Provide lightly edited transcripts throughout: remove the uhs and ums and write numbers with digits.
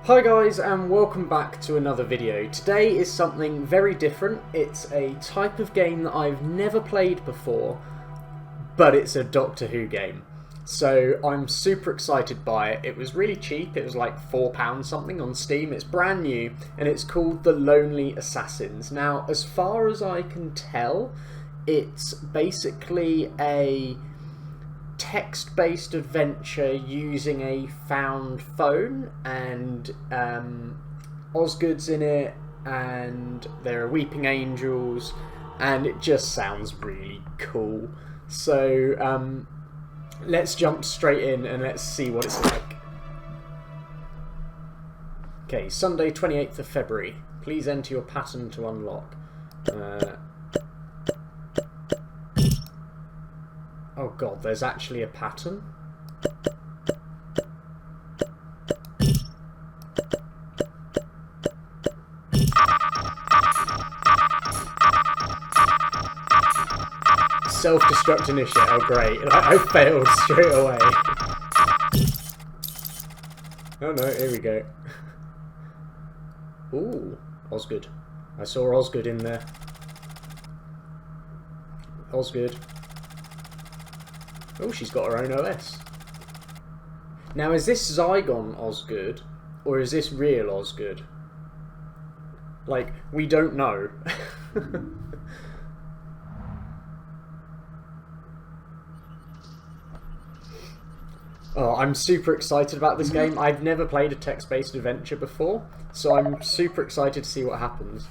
Hi guys, and welcome back to another video. Today is something very different. It's a type of game that I've never played before, but it's a Doctor Who game. So I'm super excited by it. It was really cheap, it was like £4 something on Steam. It's brand new, and it's called The Lonely Assassins. Now, as far as I can tell, it's basically a text-based adventure using a found phone, and Osgood's in it, and there are weeping angels, and it just sounds really cool. So let's jump straight in and let's see what it's like. Okay, Sunday 28th of February. Please enter your pattern to unlock. Oh god, there's actually a pattern? Self-destruct initiate, oh great, I failed straight away. Oh no, here we go. Ooh, Osgood. I saw Osgood in there. Osgood. Oh, she's got her own OS. Now, is this Zygon Osgood, or is this real Osgood? Like, we don't know. Oh, I'm super excited about this game. I've never played a text-based adventure before, so I'm super excited to see what happens.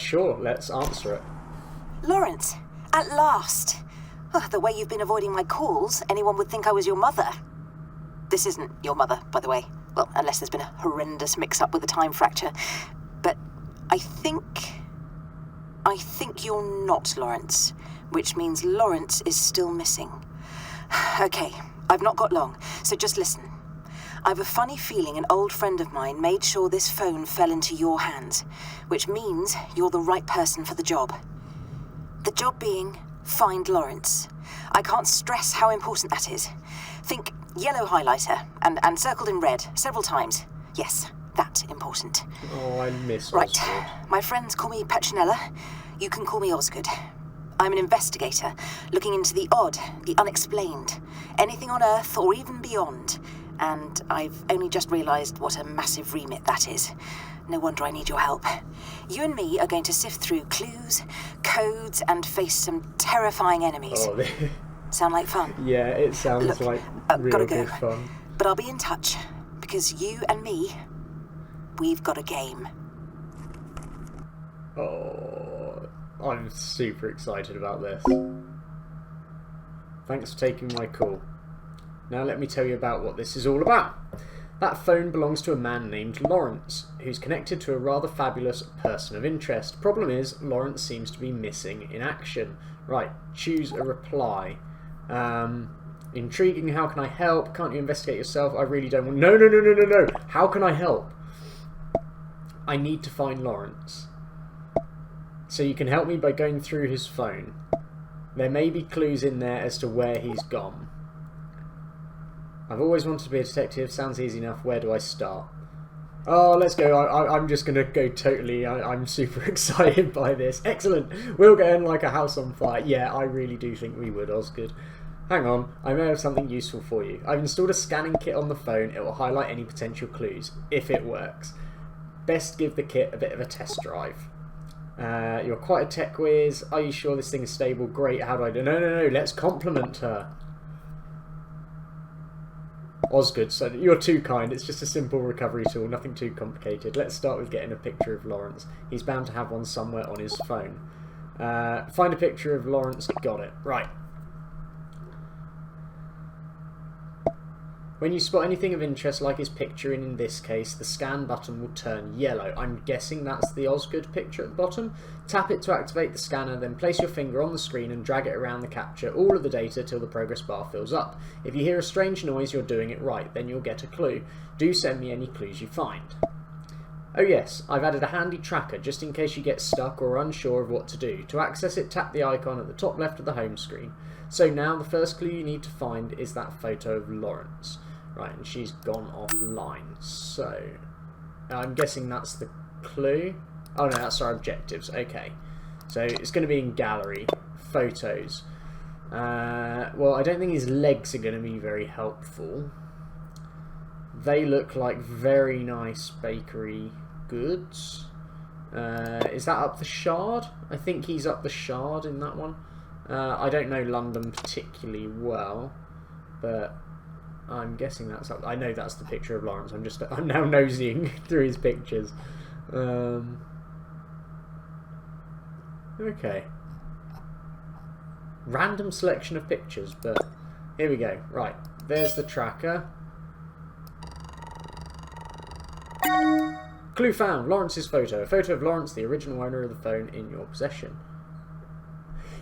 Sure, let's answer it. Lawrence, at last. Oh, the way you've been avoiding my calls, anyone would think I was your mother. This isn't your mother, by the way. Well, unless there's been a horrendous mix-up with a time fracture. But I think you're not Lawrence, which means Lawrence is still missing. Okay, I've not got long, so just listen. I've a funny feeling an old friend of mine made sure this phone fell into your hands, which means you're the right person for the job. The job being, find Lawrence. I can't stress how important that is. Think yellow highlighter and circled in red several times. Yes, that important. Oh, I miss Right. Osgood. My friends call me Petronella. You can call me Osgood. I'm an investigator, looking into the odd, the unexplained, anything on Earth or even beyond. And I've only just realised what a massive remit that is. No wonder I need your help. You and me are going to sift through clues, codes, and face some terrifying enemies. Oh, Sound like fun? yeah, it sounds like real gotta good go. fun. But I'll be in touch, because you and me, we've got a game. Oh, I'm super excited about this. Thanks for taking my call. Now let me tell you about what this is all about. That phone belongs to a man named Lawrence, who's connected to a rather fabulous person of interest. Problem is, Lawrence seems to be missing in action. Right, choose a reply. Intriguing, how can I help? Can't you investigate yourself? I really don't want... No. How can I help? I need to find Lawrence. So you can help me by going through his phone. There may be clues in there as to where he's gone. I've always wanted to be a detective. Sounds easy enough. Where do I start? Oh, let's go. I'm just going to go totally... I'm super excited by this. Excellent. We'll get in like a house on fire. Yeah, I really do think we would, Osgood. Hang on. I may have something useful for you. I've installed a scanning kit on the phone. It will highlight any potential clues, if it works. Best give the kit a bit of a test drive. You're quite a tech whiz. Are you sure this thing is stable? Great. How do I do? No. Let's compliment her. Osgood, so you're too kind. It's just a simple recovery tool, nothing too complicated. Let's start with getting a picture of Lawrence. He's bound to have one somewhere on his phone. Find a picture of Lawrence. Got it. Right. When you spot anything of interest, like his picture, in this case, the scan button will turn yellow. I'm guessing that's the Osgood picture at the bottom. Tap it to activate the scanner, then place your finger on the screen and drag it around to capture all of the data till the progress bar fills up. If you hear a strange noise, you're doing it right, then you'll get a clue. Do send me any clues you find. Oh yes, I've added a handy tracker just in case you get stuck or unsure of what to do. To access it, tap the icon at the top left of the home screen. So now the first clue you need to find is that photo of Lawrence. Right, and she's gone offline. So, I'm guessing that's the clue. Oh no, that's our objectives. Okay. So it's going to be in gallery. Photos. Well, I don't think his legs are going to be very helpful. They look like very nice bakery goods. Is that up the Shard? I think he's up the Shard in that one. I don't know London particularly well, but I'm guessing that's up. I know that's the picture of Lawrence. I'm now nosying through his pictures. Okay. Random selection of pictures, but here we go. Right, there's the tracker. Clue found. Lawrence's photo. A photo of Lawrence, the original owner of the phone, in your possession.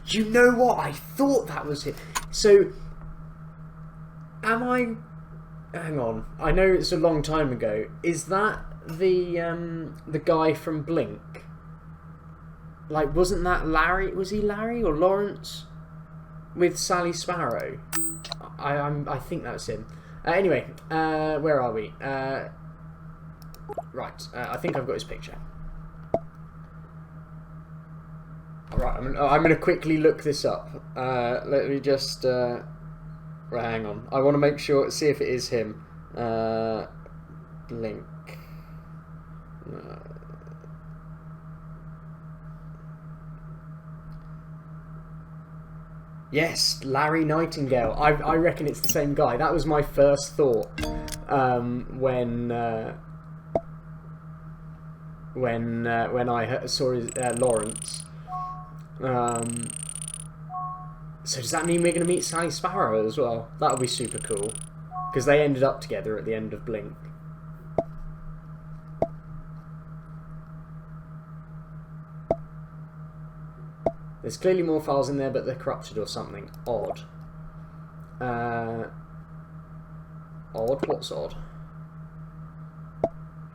You know what? I thought that was it. So, am I... Hang on. I know it's a long time ago. Is that the guy from Blink? Like, wasn't that Larry? Was he Larry or Lawrence? With Sally Sparrow? I think that's him. Anyway, where are we? Right, I think I've got his picture. Alright, I'm going to quickly look this up. Let me just... right, hang on. I want to make sure, see if it is him. Blink. Yes, Larry Nightingale. I reckon it's the same guy. That was my first thought when I saw his, Lawrence. So does that mean we're going to meet Sally Sparrow as well? That would be super cool, because they ended up together at the end of Blink. There's clearly more files in there, but they're corrupted or something. Odd. Odd? What's odd?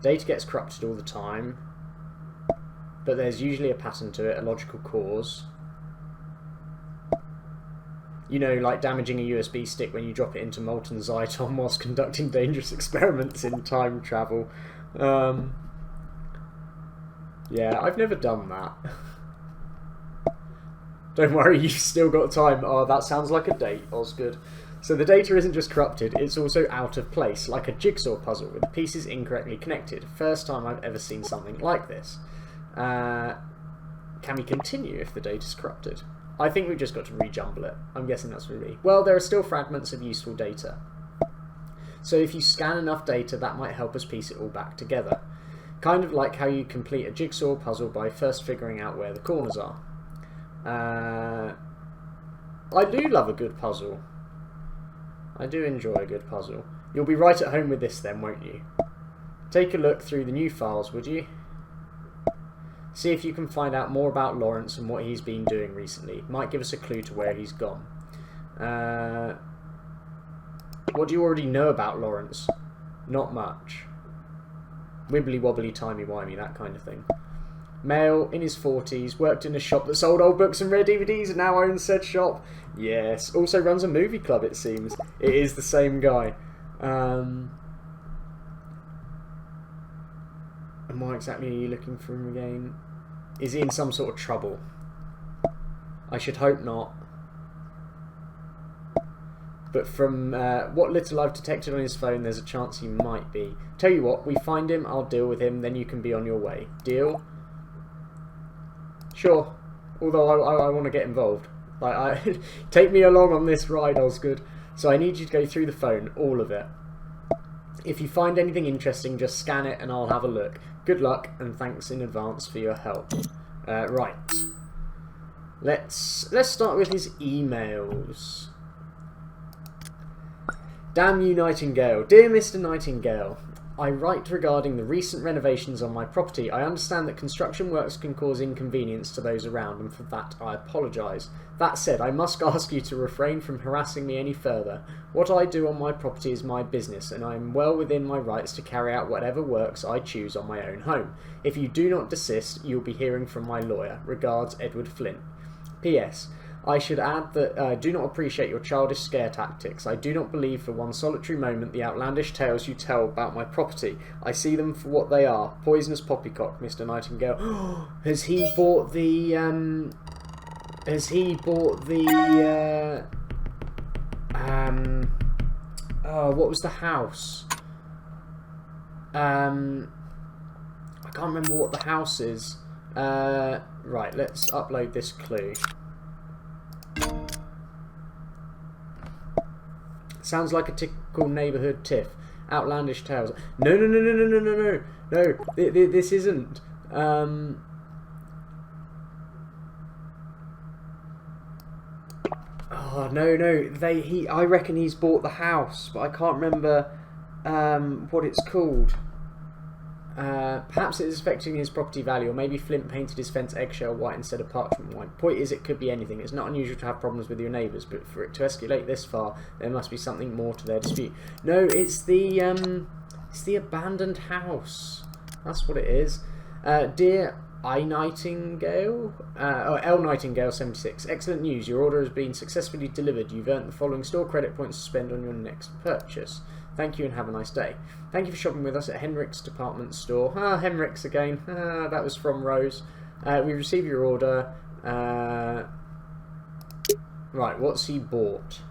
Data gets corrupted all the time, but there's usually a pattern to it, a logical cause. You know, like damaging a USB stick when you drop it into molten Zyton whilst conducting dangerous experiments in time travel. Yeah, I've never done that. Don't worry, you've still got time. Oh, that sounds like a date, Osgood. So the data isn't just corrupted, it's also out of place, like a jigsaw puzzle with the pieces incorrectly connected. First time I've ever seen something like this. Can we continue if the data's corrupted? I think we've just got to rejumble it. I'm guessing that's what it would be. Well, there are still fragments of useful data. So if you scan enough data, that might help us piece it all back together. Kind of like how you complete a jigsaw puzzle by first figuring out where the corners are. I do love a good puzzle. I do enjoy a good puzzle. You'll be right at home with this then, won't you? Take a look through the new files, would you? See if you can find out more about Lawrence and what he's been doing recently. Might give us a clue to where he's gone. What do you already know about Lawrence? Not much. Wibbly wobbly, timey wimey, that kind of thing. Male, in his 40s, worked in a shop that sold old books and rare DVDs and now owns said shop. Yes, also runs a movie club, it seems. It is the same guy. And what exactly are you looking for him again? Is he in some sort of trouble? I should hope not. But from what little I've detected on his phone, there's a chance he might be. Tell you what, we find him, I'll deal with him, then you can be on your way. Deal? Sure. Although I want to get involved. Like, take me along on this ride, Osgood. So I need you to go through the phone, all of it. If you find anything interesting, just scan it and I'll have a look. Good luck, and thanks in advance for your help. Right. Let's start with his emails. Damn you, Nightingale. Dear Mr. Nightingale, I write regarding the recent renovations on my property. I understand that construction works can cause inconvenience to those around, and for that I apologise. That said, I must ask you to refrain from harassing me any further. What I do on my property is my business, and I am well within my rights to carry out whatever works I choose on my own home. If you do not desist, you will be hearing from my lawyer. Regards, Edward Flint. P.S. I should add that I do not appreciate your childish scare tactics. I do not believe for one solitary moment the outlandish tales you tell about my property. I see them for what they are. Poisonous poppycock, Mr. Nightingale. Has he bought the... Oh, what was the house? I can't remember what the house is. Right, let's upload this clue. Sounds like a typical neighbourhood tiff. Outlandish tales. No, no, no, no, no, no, no, no, no. This isn't. Oh no, no. I reckon he's bought the house, but I can't remember what it's called. Perhaps it is affecting his property value, or maybe Flint painted his fence eggshell white instead of parchment white. Point is, it could be anything. It's not unusual to have problems with your neighbours, but for it to escalate this far, there must be something more to their dispute. No, it's the abandoned house. That's what it is. Dear I Nightingale, L Nightingale 76. Excellent news. Your order has been successfully delivered. You've earned the following store credit points to spend on your next purchase. Thank you and have a nice day. Thank you for shopping with us at Henrik's department store. Ah, Henrik's again. Ah, that was from Rose. We received your order. Right, what's he bought?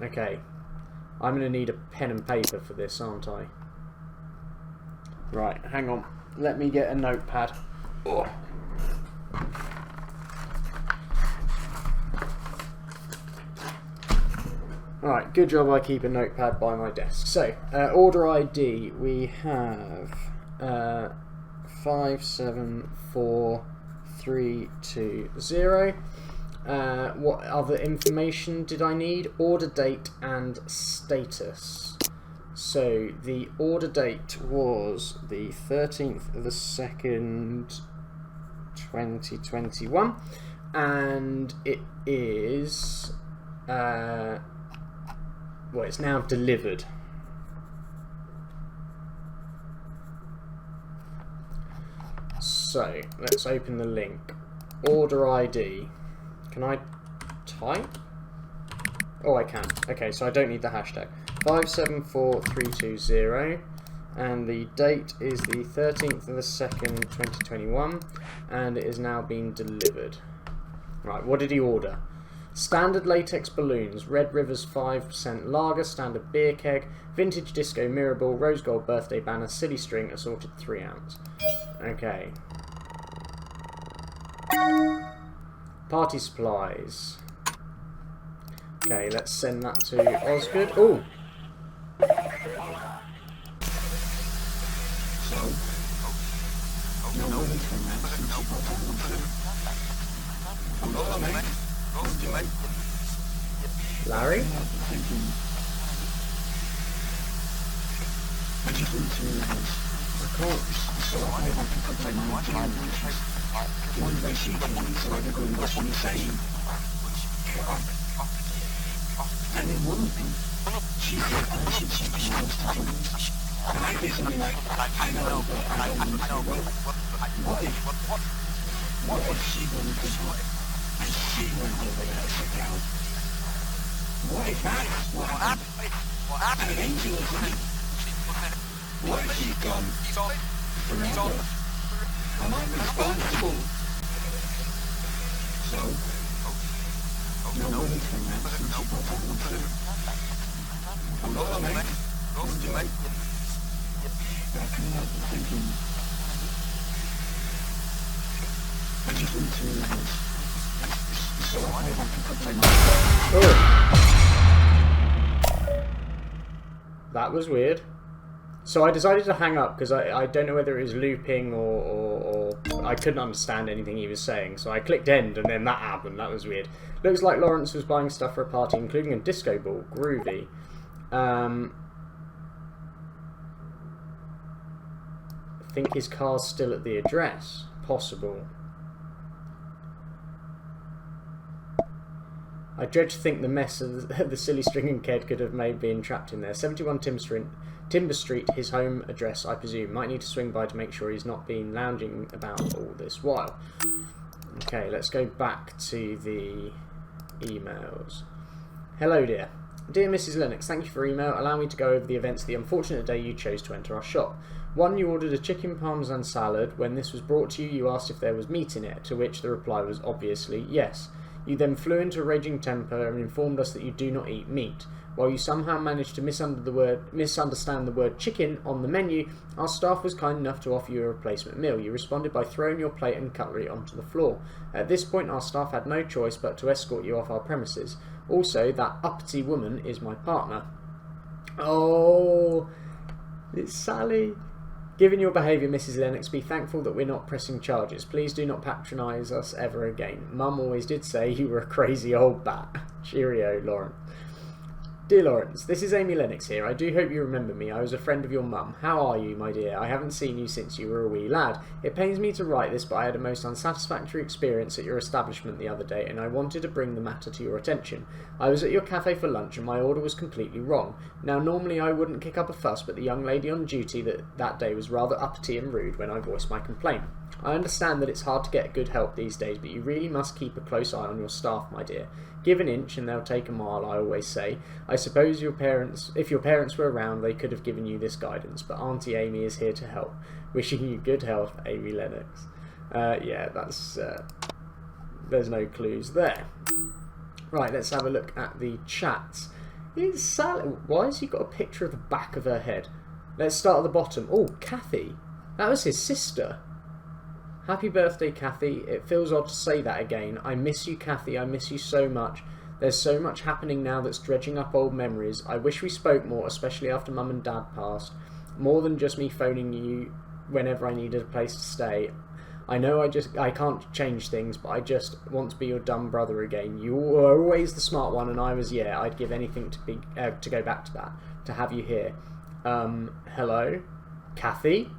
Okay. I'm going to need a pen and paper for this, aren't I? Right, hang on. Let me get a notepad. Oh. Alright, good job I keep a notepad by my desk. So, order ID, we have 574320. What other information did I need? Order date and status. So, the order date was the 13th of the 2nd, 2021, and it is... well, it's now delivered. So, let's open the link. Order ID. Can I type? Oh, I can. Okay, so I don't need the hashtag. 574320, and the date is the 13th of the 2nd, 2021, and it is now being delivered. Right, what did he order? Standard latex balloons, Red River's 5% lager, standard beer keg, vintage disco mirror ball, rose gold birthday banner, silly string, assorted 3 ounce. Okay. Party supplies. Okay, let's send that to Osgood. Oh! Larry? I can't. And in one thing, she said that she was talking. And I did something like, I know, but I don't know. What if she went to work and she went over there to sit down? What if that's what happened? And then she was like, what if she's gone forever? Am I responsible? So, nobody can answer since she got out of there. I'm not a mate. That can help me thinking. I just need to realize. So I have to put my That was weird. So I decided to hang up because I don't know whether it was looping or I couldn't understand anything he was saying. So I clicked end and then that happened. That was weird. Looks like Lawrence was buying stuff for a party, including a disco ball. Groovy. I think his car's still at the address. Possible. I dread to think the mess of the silly string and ked could have made being trapped in there. 71 Timber Street, his home address, I presume. Might need to swing by to make sure he's not been lounging about all this while. Okay, let's go back to the emails. Hello, dear. Dear Mrs. Lennox, thank you for your email. Allow me to go over the events of the unfortunate day you chose to enter our shop. 1. You ordered a chicken parmesan salad. When this was brought to you, you asked if there was meat in it, to which the reply was obviously yes. You then flew into a raging temper and informed us that you do not eat meat. While you somehow managed to misunderstand the word chicken on the menu, our staff was kind enough to offer you a replacement meal. You responded by throwing your plate and cutlery onto the floor. At this point, our staff had no choice but to escort you off our premises. Also, that uppity woman is my partner. Oh, it's Sally. Given your behaviour, Mrs. Lennox, be thankful that we're not pressing charges. Please do not patronise us ever again. Mum always did say you were a crazy old bat. Cheerio, Lauren. Dear Lawrence, this is Amy Lennox here. I do hope you remember me. I was a friend of your mum. How are you, my dear? I haven't seen you since you were a wee lad. It pains me to write this, but I had a most unsatisfactory experience at your establishment the other day, and I wanted to bring the matter to your attention. I was at your cafe for lunch, and my order was completely wrong. Now, normally I wouldn't kick up a fuss, but the young lady on duty that day was rather uppity and rude when I voiced my complaint. I understand that it's hard to get good help these days, but you really must keep a close eye on your staff, my dear. Give an inch and they'll take a mile, I always say. I suppose if your parents were around, they could have given you this guidance, but Auntie Amy is here to help. Wishing you good health, Amy Lennox. Yeah, that's... there's no clues there. Right, let's have a look at the chats. It's Sally. Why has he got a picture of the back of her head? Let's start at the bottom. Oh, Kathy. That was his sister. Happy birthday, Kathy. It feels odd to say that again. I miss you, Kathy. I miss you so much. There's so much happening now that's dredging up old memories. I wish we spoke more, especially after Mum and Dad passed. More than just me phoning you whenever I needed a place to stay. I know I can't change things, but I just want to be your dumb brother again. You were always the smart one, and I was, yeah, I'd give anything to go back to that, to have you here. Hello? Kathy?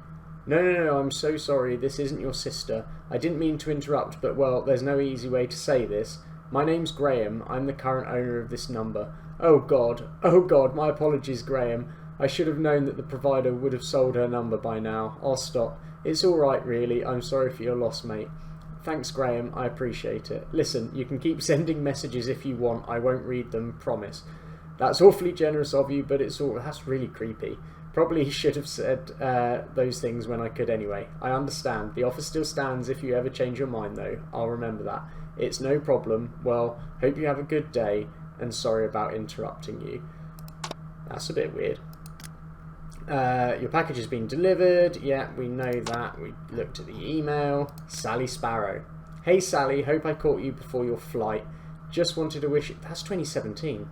No, I'm so sorry, this isn't your sister. I didn't mean to interrupt, but well, there's no easy way to say this. My name's Graham, I'm the current owner of this number. Oh God, my apologies, Graham. I should have known that the provider would have sold her number by now. I'll stop. It's alright really, I'm sorry for your loss, mate. Thanks, Graham, I appreciate it. Listen, you can keep sending messages if you want, I won't read them, promise. That's awfully generous of you, but that's really creepy. Probably should have said those things when I could anyway. I understand. The offer still stands if you ever change your mind though. I'll remember that. It's no problem. Well, hope you have a good day and sorry about interrupting you. That's a bit weird. Your package has been delivered. Yeah, we know that. We looked at the email. Sally Sparrow. Hey Sally, hope I caught you before your flight. Just wanted to wish... That's 2017.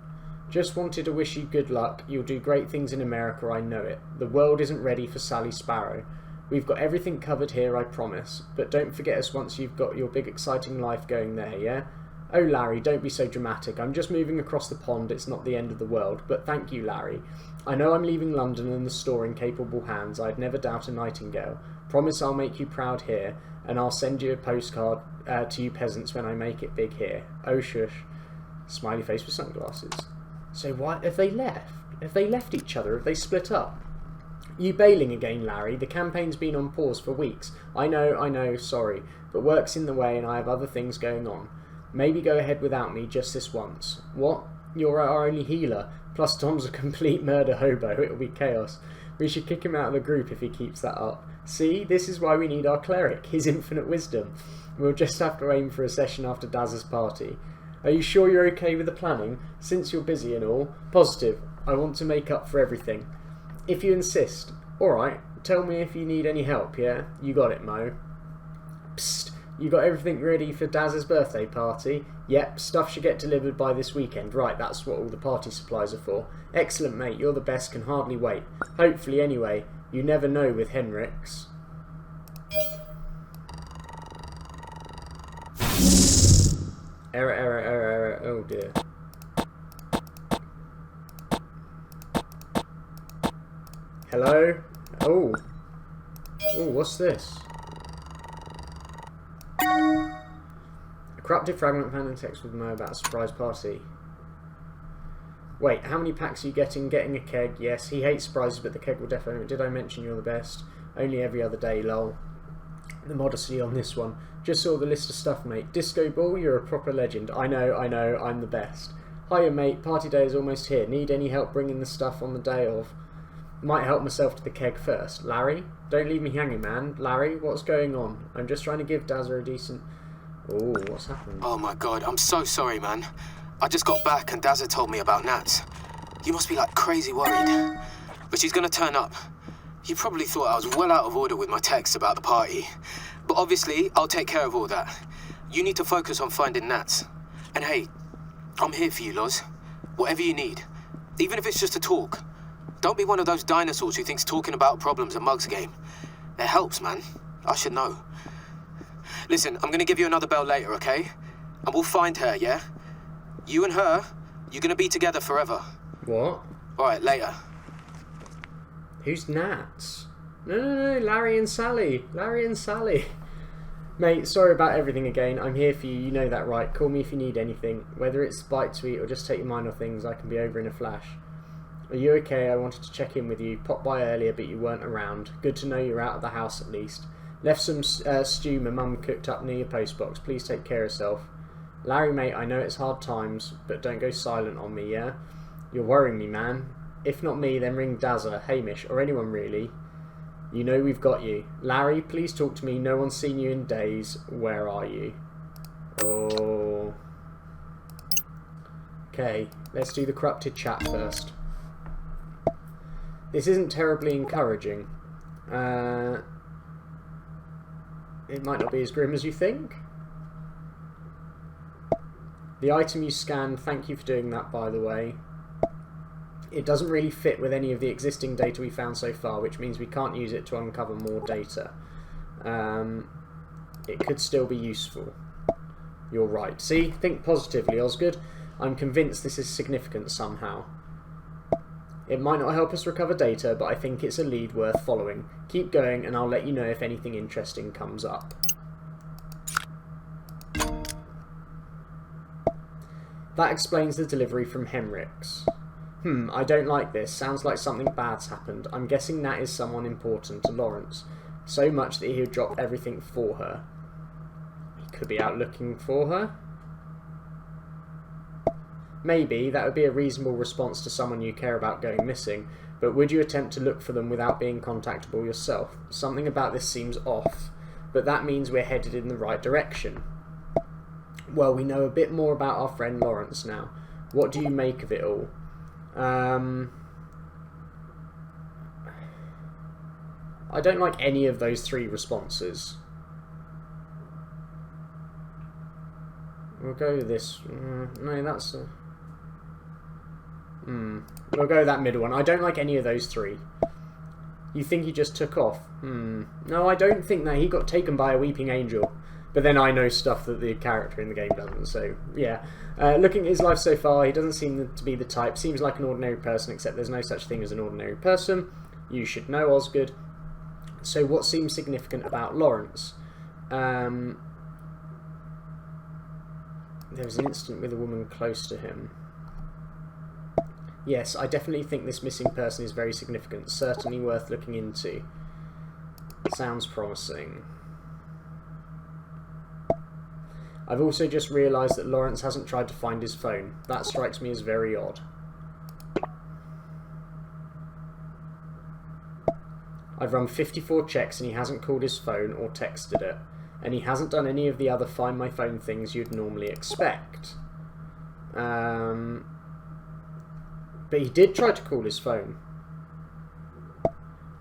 Just wanted to wish you good luck. You'll do great things in America, I know it. The world isn't ready for Sally Sparrow. We've got everything covered here, I promise. But don't forget us once you've got your big exciting life going there, yeah? Oh, Larry, don't be so dramatic. I'm just moving across the pond. It's not the end of the world. But thank you, Larry. I know I'm leaving London and the store in capable hands. I'd never doubt a nightingale. Promise I'll make you proud here. And I'll send you a postcard to you peasants when I make it big here. Oh, shush. Smiley face with sunglasses. So why have they left? Have they left each other? Have they split up? You bailing again, Larry? The campaign's been on pause for weeks. I know, sorry. But work's in the way and I have other things going on. Maybe go ahead without me just this once. What? You're our only healer. Plus Tom's a complete murder hobo. It'll be chaos. We should kick him out of the group if he keeps that up. See? This is why we need our cleric. His infinite wisdom. We'll just have to aim for a session after Daz's party. Are you sure you're okay with the planning? Since you're busy and all. Positive. I want to make up for everything. If you insist. Alright. Tell me if you need any help, yeah? You got it, Mo. Psst. You got everything ready for Daz's birthday party? Yep. Stuff should get delivered by this weekend. Right, that's what all the party supplies are for. Excellent, mate. You're the best. Can hardly wait. Hopefully, anyway. You never know with Henrik's. Error. Oh dear. Hello? Oh, what's this? A corrupted fragment found in text with Mo about a surprise party. Wait, how many packs are you getting? Getting a keg, yes. He hates surprises, but the keg will definitely... Did I mention you're the best? Only every other day, lol. The modesty on this one. Just saw the list of stuff, mate. Disco Ball, you're a proper legend. I know, I'm the best. Hiya, mate. Party day is almost here. Need any help bringing the stuff on the day of? Might help myself to the keg first. Larry? Don't leave me hanging, man. Larry, what's going on? I'm just trying to give Dazza a decent... Oh, what's happened? Oh my god, I'm so sorry, man. I just got back and Dazza told me about Nats. You must be like crazy worried. But she's gonna turn up. You probably thought I was well out of order with my text about the party. But obviously, I'll take care of all that. You need to focus on finding Nats. And hey, I'm here for you, Loz. Whatever you need. Even if it's just to talk. Don't be one of those dinosaurs who thinks talking about problems a mug's game. It helps, man. I should know. Listen, I'm gonna give you another bell later, okay? And we'll find her, yeah? You and her, you're gonna be together forever. What? Alright, later. Who's Nats? No, Larry and Sally. Larry and Sally. Mate, sorry about everything again. I'm here for you, you know that, right? Call me if you need anything. Whether it's bite to eat or just take your mind off things, I can be over in a flash. Are you okay? I wanted to check in with you. Popped by earlier, but you weren't around. Good to know you're out of the house at least. Left some stew my mum cooked up near your postbox. Please take care of yourself. Larry, mate, I know it's hard times, but don't go silent on me, yeah? You're worrying me, man. If not me, then ring Dazza, Hamish, or anyone really. You know we've got you. Larry, please talk to me. No one's seen you in days. Where are you? Oh. Okay, let's do the corrupted chat first. This isn't terribly encouraging. It might not be as grim as you think. The item you scanned, thank you for doing that, by the way. It doesn't really fit with any of the existing data we found so far, which means we can't use it to uncover more data. It could still be useful. You're right. See? Think positively, Osgood. I'm convinced this is significant somehow. It might not help us recover data, but I think it's a lead worth following. Keep going, and I'll let you know if anything interesting comes up. That explains the delivery from Henrik's. I don't like this. Sounds like something bad's happened. I'm guessing Nat is someone important to Lawrence. So much that he would drop everything for her. He could be out looking for her. Maybe that would be a reasonable response to someone you care about going missing, but would you attempt to look for them without being contactable yourself? Something about this seems off, but that means we're headed in the right direction. Well, we know a bit more about our friend Lawrence now. What do you make of it all? I don't like any of those three responses. We'll go with this. No, that's... We'll go with that middle one. I don't like any of those three. You think he just took off? No, I don't think that. He got taken by a weeping angel. But then I know stuff that the character in the game doesn't, so yeah. Looking at his life so far, he doesn't seem to be the type. Seems like an ordinary person, except there's no such thing as an ordinary person. You should know, Osgood. So what seems significant about Lawrence? There was an incident with a woman close to him. Yes, I definitely think this missing person is very significant. Certainly worth looking into. Sounds promising. I've also just realised that Lawrence hasn't tried to find his phone. That strikes me as very odd. I've run 54 checks and he hasn't called his phone or texted it. And he hasn't done any of the other Find My Phone things you'd normally expect. But he did try to call his phone.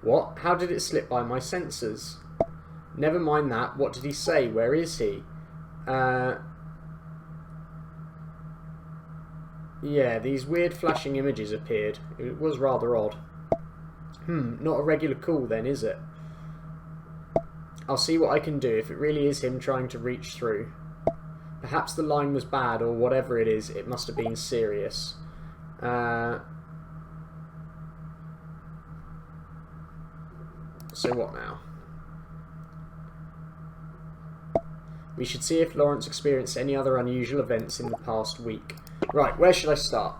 What? How did it slip by my sensors? Never mind that. What did he say? Where is he? Yeah, these weird flashing images appeared. It was rather odd. Not a regular call then, is it? I'll see what I can do if it really is him trying to reach through. Perhaps the line was bad, or whatever it is, it must have been serious. So what now? We should see if Lawrence experienced any other unusual events in the past week. Right, where should I start?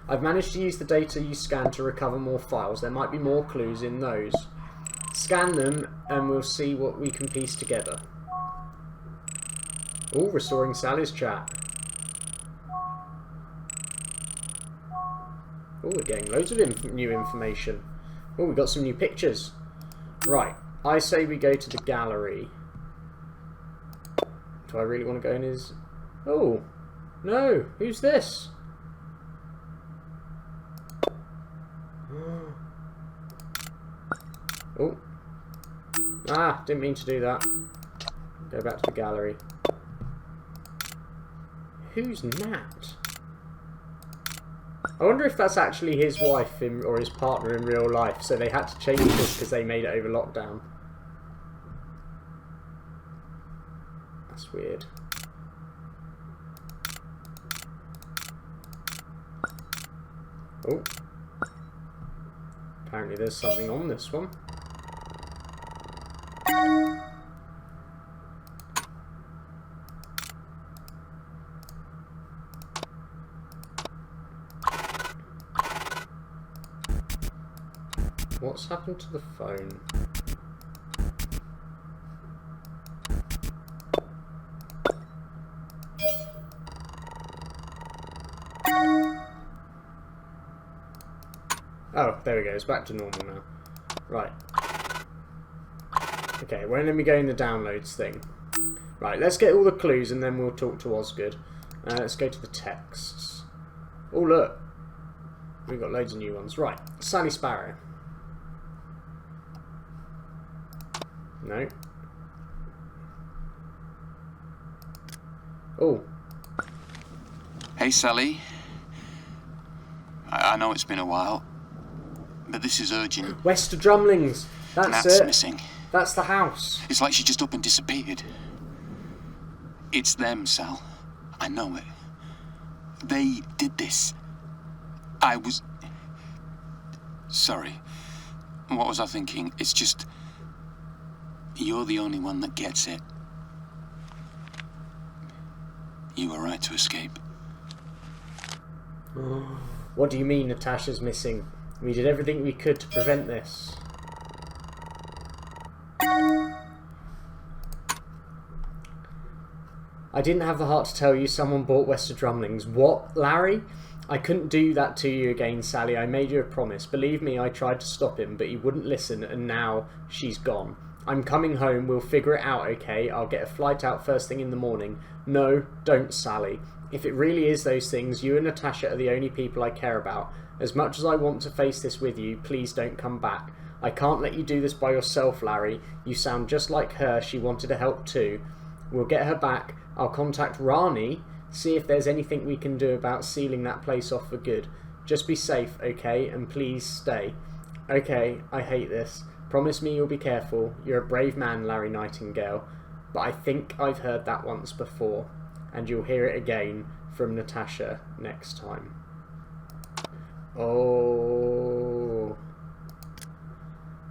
I've managed to use the data you scanned to recover more files. There might be more clues in those. Scan them and we'll see what we can piece together. Oh, restoring Sally's chat. Oh, we're getting loads of new information. Oh, we got some new pictures. Right, I say we go to the gallery. Do I really want to go in his... Oh, no, who's this? Oh. Ah, didn't mean to do that. Go back to the gallery. Who's Nat? I wonder if that's actually his wife or his partner in real life, so they had to change this because they made it over lockdown. That's weird. Oh. Apparently there's something on this one. What's happened to the phone? Oh, there we go. It's back to normal now. Right. Okay, won't let me go in the downloads thing. Right, let's get all the clues and then we'll talk to Osgood. Let's go to the texts. Oh, look. We've got loads of new ones. Right, Sally Sparrow. No. Oh. Hey, Sally. I know it's been a while, but this is urgent. Wester Drumlings. That's Nat's it. missing. That's the house. It's like she just up and disappeared. It's them, Sal. I know it. They did this. I was... Sorry. What was I thinking? It's just... You're the only one that gets it. You were right to escape. What do you mean Natasha's missing? We did everything we could to prevent this. I didn't have the heart to tell you someone bought Wester Drumlings. What, Larry? I couldn't do that to you again, Sally. I made you a promise. Believe me, I tried to stop him, but he wouldn't listen, and now she's gone. I'm coming home. We'll figure it out, okay? I'll get a flight out first thing in the morning. No, don't, Sally. If it really is those things, you and Natasha are the only people I care about. As much as I want to face this with you, please don't come back. I can't let you do this by yourself, Larry. You sound just like her. She wanted to help too. We'll get her back. I'll contact Rani, see if there's anything we can do about sealing that place off for good. Just be safe, okay? And please stay. Okay, I hate this. Promise me you'll be careful. You're a brave man, Larry Nightingale. But I think I've heard that once before. And you'll hear it again from Natasha next time. Oh.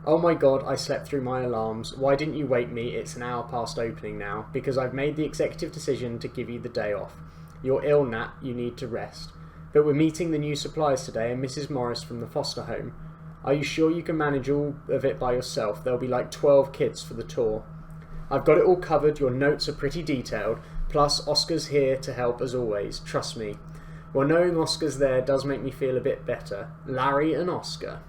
Oh my god, I slept through my alarms. Why didn't you wake me? It's an hour past opening now. Because I've made the executive decision to give you the day off. You're ill, Nat. You need to rest. But we're meeting the new suppliers today and Mrs. Morris from the foster home. Are you sure you can manage all of it by yourself? There'll be like 12 kids for the tour. I've got it all covered. Your notes are pretty detailed. Plus, Oscar's here to help as always. Trust me. Well, knowing Oscar's there does make me feel a bit better. Larry and Oscar.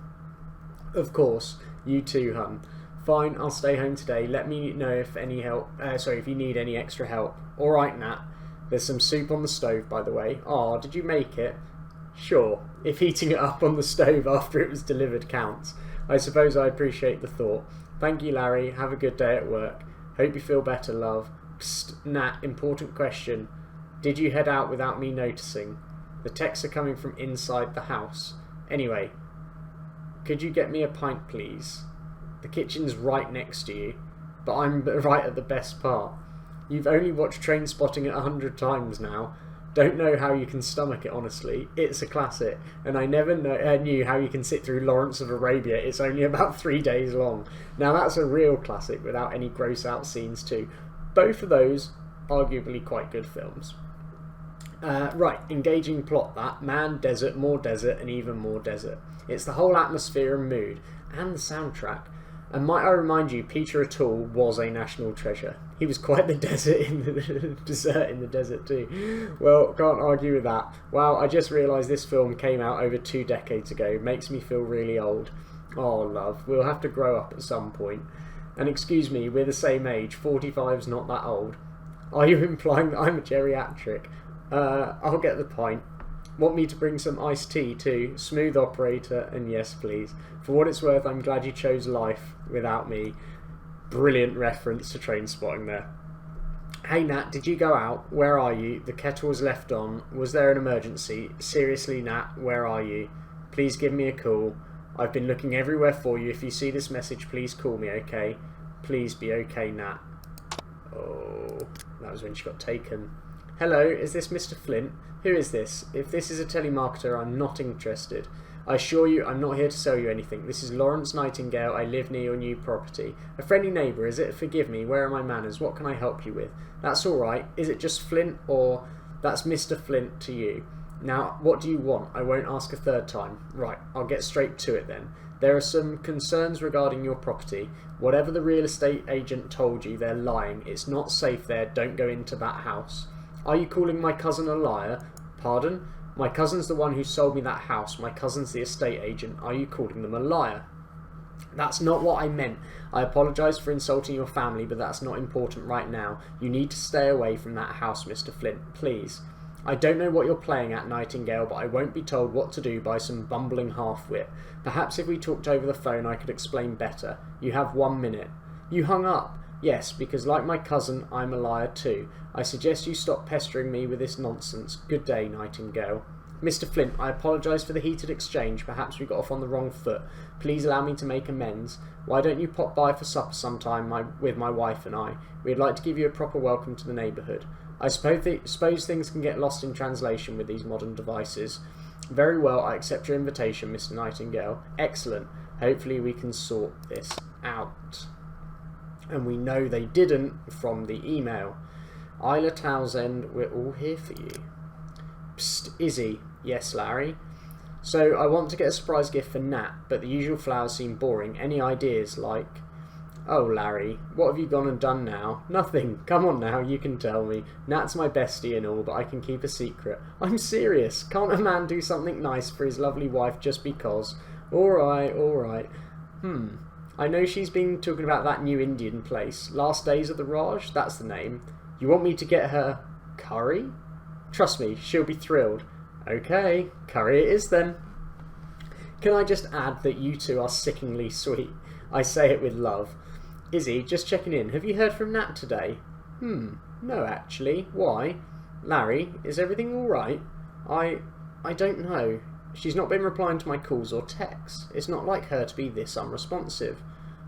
Of course. You too, hun. Fine, I'll stay home today. Let me know if if you need any extra help. Alright, Nat. There's some soup on the stove, by the way. Aw, did you make it? Sure. If heating it up on the stove after it was delivered counts. I suppose I appreciate the thought. Thank you, Larry. Have a good day at work. Hope you feel better, love. Psst, Nat, important question. Did you head out without me noticing? The texts are coming from inside the house. Anyway, could you get me a pint, please? The kitchen's right next to you, but I'm right at the best part. You've only watched Trainspotting 100 times now. Don't know how you can stomach it, honestly. It's a classic, and I never knew how you can sit through Lawrence of Arabia. It's only about 3 days long. Now that's a real classic without any gross out scenes too. Both of those, arguably quite good films. Right, engaging plot that. Man, desert, and even more desert. It's the whole atmosphere and mood, and the soundtrack. And might I remind you, Peter O'Toole was a national treasure. He was quite the dessert in the desert too. Well, can't argue with that. Wow, I just realised this film came out over 2 decades ago. Makes me feel really old. Oh, love, we'll have to grow up at some point. And excuse me, we're the same age. 45's not that old. Are you implying that I'm a geriatric? I'll get the pint. Want me to bring some iced tea too? Smooth operator, and yes please. For what it's worth, I'm glad you chose life without me. Brilliant reference to Trainspotting there. Hey Nat, did you go out? Where are you? The kettle was left on. Was there an emergency? Seriously Nat, where are you? Please give me a call. I've been looking everywhere for you. If you see this message, please call me, okay? Please be okay, Nat. Oh, that was when she got taken. Hello, is this Mr. Flint? Who is this? If this is a telemarketer, I'm not interested. I assure you, I'm not here to sell you anything. This is Lawrence Nightingale. I live near your new property. A friendly neighbour, is it? Forgive me. Where are my manners? What can I help you with? That's all right. Is it just Flint, or that's Mr. Flint to you? Now, what do you want? I won't ask a third time. Right, I'll get straight to it then. There are some concerns regarding your property. Whatever the real estate agent told you, they're lying. It's not safe there. Don't go into that house. Are you calling my cousin a liar? Pardon? My cousin's the one who sold me that house. My cousin's the estate agent. Are you calling them a liar? That's not what I meant. I apologise for insulting your family, but that's not important right now. You need to stay away from that house, Mr. Flint, please. I don't know what you're playing at, Nightingale, but I won't be told what to do by some bumbling half-wit. Perhaps if we talked over the phone I could explain better. You have 1 minute. You hung up. Yes, because like my cousin, I'm a liar too. I suggest you stop pestering me with this nonsense. Good day, Nightingale. Mr. Flint, I apologise for the heated exchange. Perhaps we got off on the wrong foot. Please allow me to make amends. Why don't you pop by for supper sometime with my wife and I? We'd like to give you a proper welcome to the neighbourhood. I suppose things can get lost in translation with these modern devices. Very well, I accept your invitation, Mr. Nightingale. Excellent. Hopefully we can sort this out. And we know they didn't from the email. Isla Townsend, we're all here for you. Psst, Izzy. Yes, Larry. So, I want to get a surprise gift for Nat, but the usual flowers seem boring. Any ideas, like... Oh, Larry, what have you gone and done now? Nothing. Come on now, you can tell me. Nat's my bestie and all, but I can keep a secret. I'm serious. Can't a man do something nice for his lovely wife just because? Alright, alright. I know she's been talking about that new Indian place. Last Days of the Raj? That's the name. You want me to get her... curry? Trust me, she'll be thrilled. Okay, curry it is then. Can I just add that you two are sickeningly sweet? I say it with love. Izzy, just checking in. Have you heard from Nat today? No actually. Why? Larry, is everything alright? I don't know. She's not been replying to my calls or texts. It's not like her to be this unresponsive.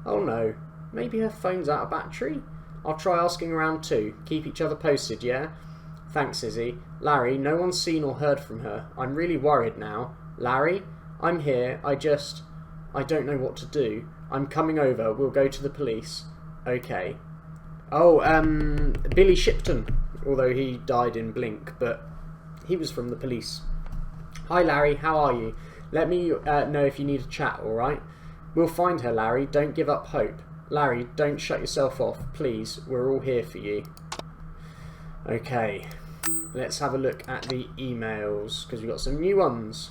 Oh no. Maybe her phone's out of battery? I'll try asking around too. Keep each other posted, yeah? Thanks, Izzy. Larry, no one's seen or heard from her. I'm really worried now. Larry? I'm here. I don't know what to do. I'm coming over. We'll go to the police. Okay. Oh, Billy Shipton. Although he died in Blink, but he was from the police. Hi, Larry. How are you? Let me know if you need a chat, alright? We'll find her, Larry. Don't give up hope. Larry, don't shut yourself off. Please, we're all here for you. Okay. Let's have a look at the emails, because we've got some new ones.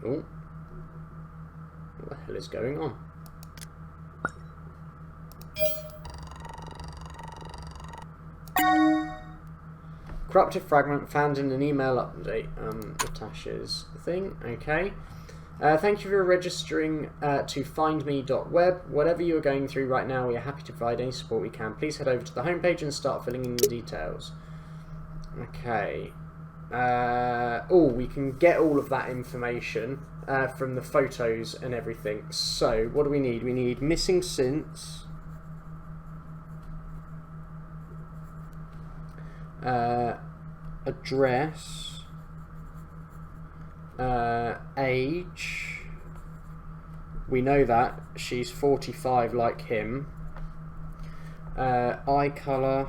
Oh. What the hell is going on? Corrupted fragment found in an email update. Natasha's thing. Okay. Thank you for registering to findme.web. Whatever you are going through right now, we are happy to provide any support we can. Please head over to the homepage and start filling in the details. Okay. Oh, we can get all of that information from the photos and everything. So, what do we need? We need missing since, address, age. We know that she's 45 like him. Eye colour.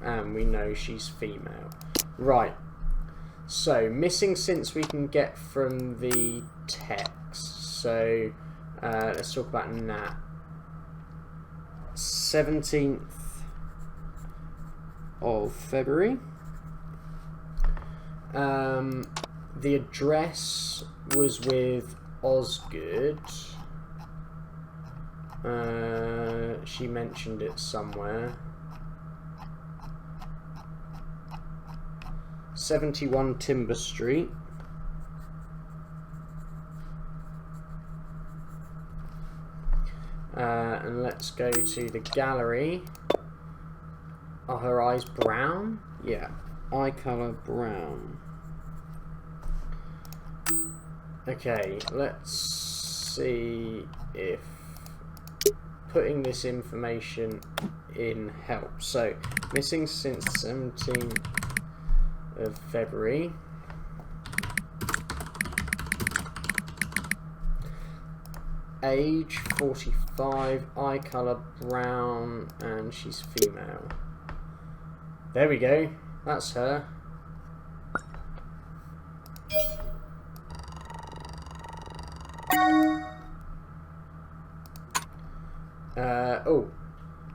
and we know she's female. Right. So, missing since we can get from the text. So, let's talk about Nat. 17th of February. The address was with Osgood. She mentioned it somewhere. 71 Timber Street. And let's go to the gallery. Are her eyes brown? Yeah, eye colour brown. Okay, let's see if putting this information in helps. So, missing since 17th of February. Age 45, eye colour brown, and she's female. There we go, that's her. Oh,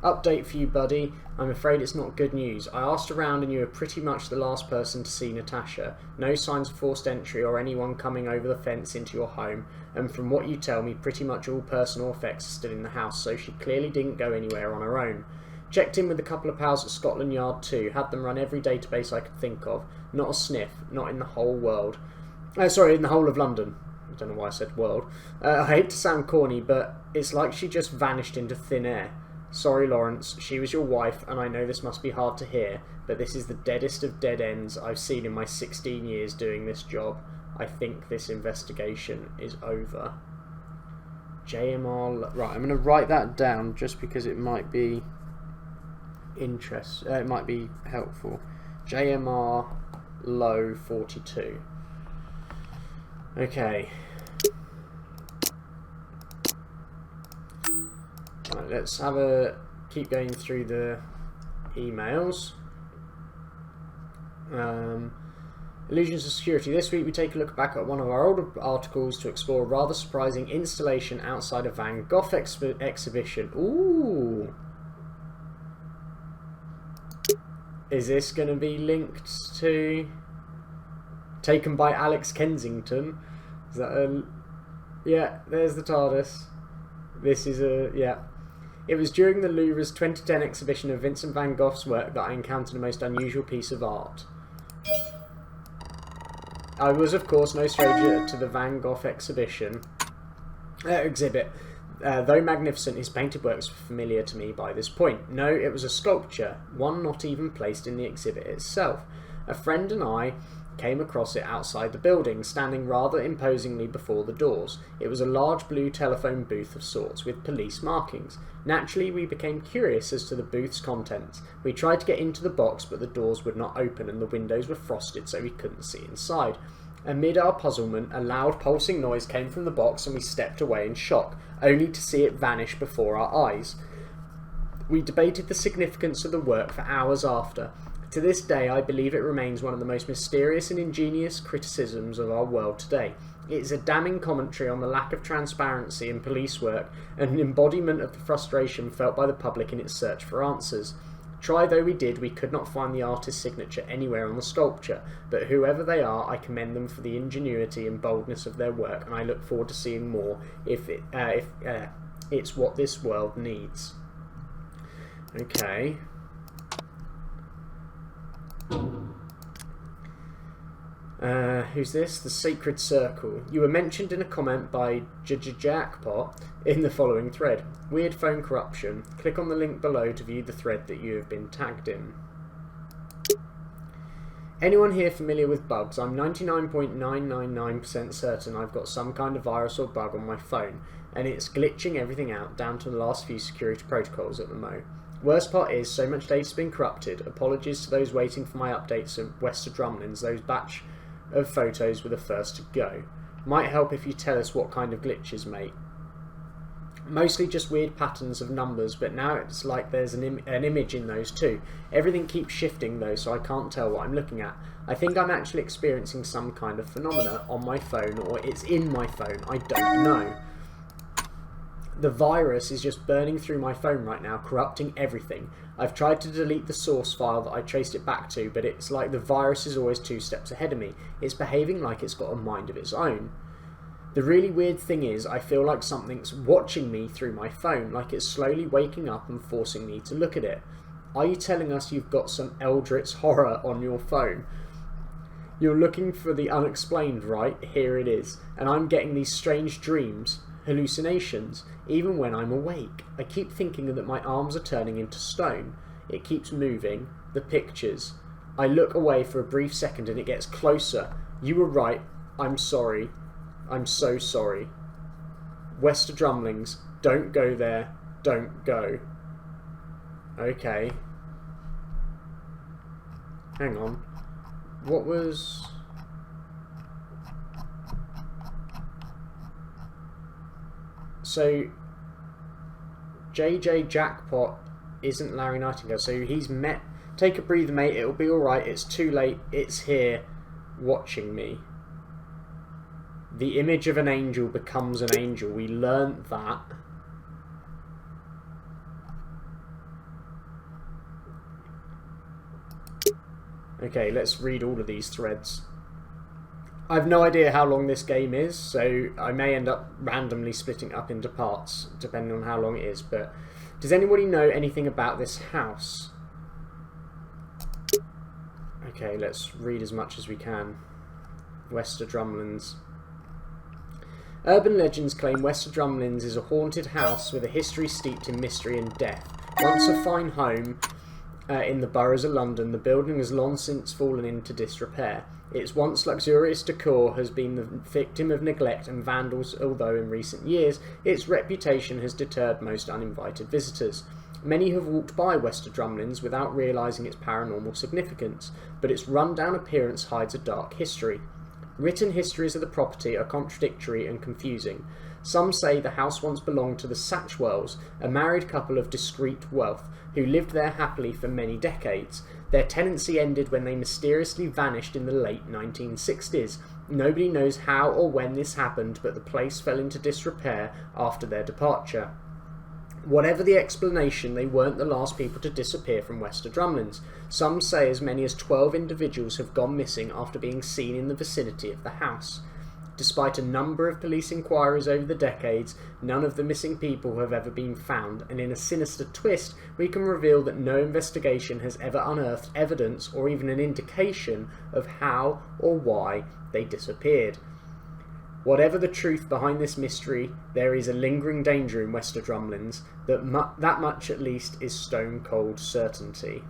update for you, buddy. I'm afraid it's not good news. I asked around and you were pretty much the last person to see Natasha. No signs of forced entry or anyone coming over the fence into your home, and from what you tell me, pretty much all personal effects are still in the house, so she clearly didn't go anywhere on her own. Checked in with a couple of pals at Scotland Yard too, had them run every database I could think of. Not a sniff, not in the whole world. Sorry, in the whole of London. I don't know why I said world. I hate to sound corny, but it's like she just vanished into thin air. Sorry, Lawrence, she was your wife, and I know this must be hard to hear, but this is the deadest of dead ends I've seen in my 16 years doing this job. I think this investigation is over. JMR... Right, I'm going to write that down just because it might be... it might be helpful. JMR Low 42. Okay. Right, let's keep going through the emails. Illusions of Security. This week we take a look back at one of our older articles to explore a rather surprising installation outside a Van Gogh exhibition. Ooh! Is this going to be linked to... Taken by Alex Kensington? Is that a... Yeah, there's the TARDIS. This is a... yeah. It was during the Louvre's 2010 exhibition of Vincent van Gogh's work that I encountered a most unusual piece of art. I was, of course, no stranger to the Van Gogh exhibit. Though magnificent, his painted works were familiar to me by this point. No, it was a sculpture, one not even placed in the exhibit itself. A friend and I came across it outside the building, standing rather imposingly before the doors. It was a large blue telephone booth of sorts, with police markings. Naturally, we became curious as to the booth's contents. We tried to get into the box, but the doors would not open and the windows were frosted, so we couldn't see inside. Amid our puzzlement, a loud pulsing noise came from the box and we stepped away in shock, only to see it vanish before our eyes. We debated the significance of the work for hours after. To this day, I believe it remains one of the most mysterious and ingenious criticisms of our world today. It is a damning commentary on the lack of transparency in police work and an embodiment of the frustration felt by the public in its search for answers. Try though we did, we could not find the artist's signature anywhere on the sculpture, but whoever they are, I commend them for the ingenuity and boldness of their work, and I look forward to seeing more if it's what this world needs. Okay. Who's this? The Sacred Circle. You were mentioned in a comment by Jackpot in the following thread. Weird phone corruption. Click on the link below to view the thread that you have been tagged in. Anyone here familiar with bugs? I'm 99.999% certain I've got some kind of virus or bug on my phone, and it's glitching everything out down to the last few security protocols at the mo. Worst part is, so much data's been corrupted. Apologies to those waiting for my updates at West of Drumlins. Those batch of photos were the first to go. Might help if you tell us what kind of glitches, mate. Mostly just weird patterns of numbers, but now it's like there's an image in those too. Everything keeps shifting though, so I can't tell what I'm looking at. I think I'm actually experiencing some kind of phenomena on my phone, or it's in my phone, I don't know. The virus is just burning through my phone right now, corrupting everything. I've tried to delete the source file that I traced it back to, but it's like the virus is always 2 steps ahead of me. It's behaving like it's got a mind of its own. The really weird thing is, I feel like something's watching me through my phone, like it's slowly waking up and forcing me to look at it. Are you telling us you've got some Eldritch horror on your phone? You're looking for the unexplained, right? Here it is. And I'm getting these strange dreams, hallucinations, even when I'm awake. I keep thinking that my arms are turning into stone. It keeps moving. The pictures. I look away for a brief second and it gets closer. You were right. I'm sorry. I'm so sorry. Wester Drumlings, don't go there. Don't go. Okay. Hang on. What was... So, JJ Jackpot isn't Larry Nightingale, so he's met... Take a breather, mate, it'll be alright, it's too late, it's here, watching me. The image of an angel becomes an angel, we learnt that. Okay, let's read all of these threads. I have no idea how long this game is, so I may end up randomly splitting it up into parts, depending on how long it is, but does anybody know anything about this house? Okay, let's read as much as we can. Wester Drumlins. Urban legends claim Wester Drumlins is a haunted house with a history steeped in mystery and death. Once a fine home in the boroughs of London, the building has long since fallen into disrepair. Its once luxurious decor has been the victim of neglect and vandals, although in recent years its reputation has deterred most uninvited visitors. Many have walked by Wester Drumlins without realising its paranormal significance, but its run-down appearance hides a dark history. Written histories of the property are contradictory and confusing. Some say the house once belonged to the Satchwells, a married couple of discreet wealth, who lived there happily for many decades. Their tenancy ended when they mysteriously vanished in the late 1960s. Nobody knows how or when this happened, but the place fell into disrepair after their departure. Whatever the explanation, they weren't the last people to disappear from Wester Drumlins. Some say as many as 12 individuals have gone missing after being seen in the vicinity of the house. Despite a number of police inquiries over the decades, none of the missing people have ever been found, and in a sinister twist, we can reveal that no investigation has ever unearthed evidence or even an indication of how or why they disappeared. Whatever the truth behind this mystery, there is a lingering danger in Wester Drumlins, that much at least is stone-cold certainty.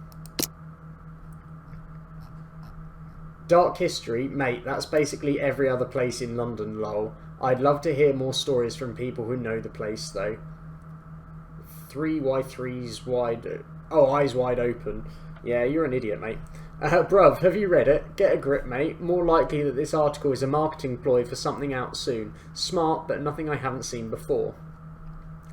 Dark history, mate, that's basically every other place in London, lol. I'd love to hear more stories from people who know the place, though. 3Y3's wide... Oh, eyes wide open. Yeah, you're an idiot, mate. Bruv, have you read it? Get a grip, mate. More likely that this article is a marketing ploy for something out soon. Smart, but nothing I haven't seen before.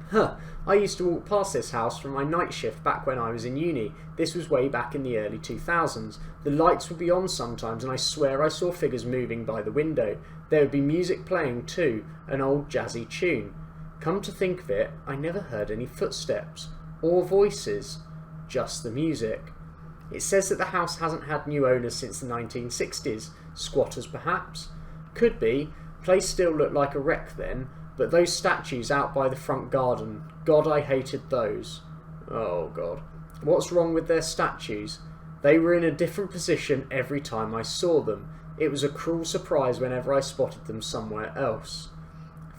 Huh, I used to walk past this house from my night shift back when I was in uni. This was way back in the early 2000s. The lights would be on sometimes and I swear I saw figures moving by the window. There would be music playing too, an old jazzy tune. Come to think of it, I never heard any footsteps or voices, just the music. It says that the house hasn't had new owners since the 1960s. Squatters perhaps? Could be. Place still looked like a wreck then. But those statues out by the front garden, God, I hated those. Oh, God. What's wrong with their statues? They were in a different position every time I saw them. It was a cruel surprise whenever I spotted them somewhere else.